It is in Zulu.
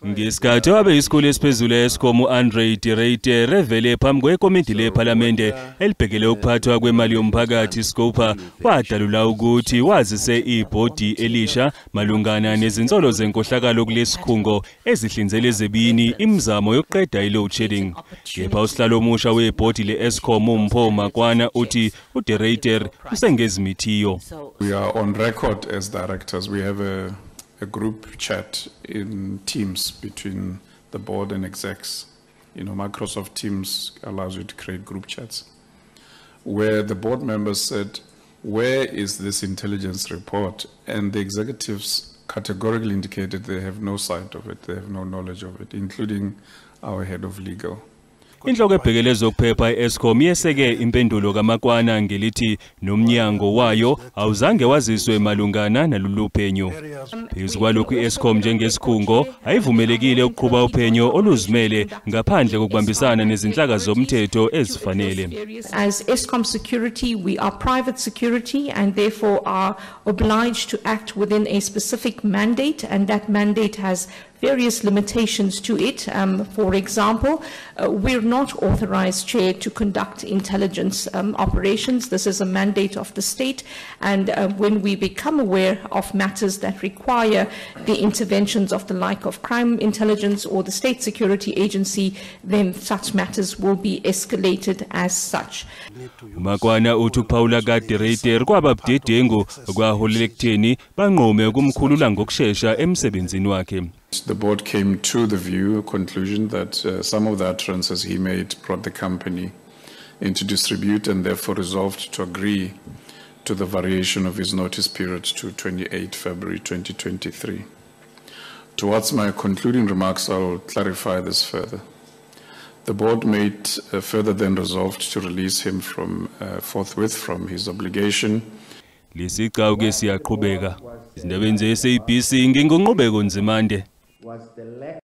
Ngesikhathi owabe eyisikhulu esiphezulu eEskom uAndre UDe revele phambi kwekomidi lePhalamende elibhekele ukuphathwa kwemali yomphakathi iSCOPA wadalula ukuthi wazise Ibhodi elisha malungana nezinsolo zenkohlakalo kulesikhungo ezihlinzele ezebini imizamo yokuqeda iload shedding. Kepha usihlalo omusha webhodi leEskom uMpho Makwana uthi UDe Ruyter usengezimithiyo. We are on record as directors. We have a group chat in Teams between the board and execs. You know, Microsoft Teams allows you to create group chats where the board members said, where is this intelligence report? And the executives categorically indicated they have no sight of it, they have no knowledge of it, including our head of legal. Inhloko ebhekele zokuphepha iEskom yeseke impendulo kaMakwana ngelithi nomnyango wayo awuzange waziswe malungana nalolu phenyo. Phezu kwalokhu iEskom njengesikhungo ayivumelekile ukuqhuba uphenyo oluzimele ngaphandle kokubambisana nezinhlaka zomthetho ezifanele. As Eskom security, we are private security and therefore are obliged to act within a specific mandate, and that mandate has various limitations to it. For example, we're not authorized, Chair, to conduct intelligence operations. This is a mandate of the state, and when we become aware of matters that require the interventions of the like of crime intelligence or the state security agency, then such matters will be escalated as such. Makwana uthi ukuphawula kaDe Ruyter kwababudedengu kwaholela ekutheni banqome ukumkhulula ngokusheshsha emsebenzini wakhe. The board came to the conclusion that some of the utterances he made brought the company into dispute, and therefore resolved to agree to the variation of his notice period to 28 February 2023. Towards my concluding remarks, I will clarify this further. The board made further then resolved to release him forthwith from his obligation. Lesiqa ke siyaqhubeka. Izindabeni zeSABC ngingonqobeko Nzimande. Was the lack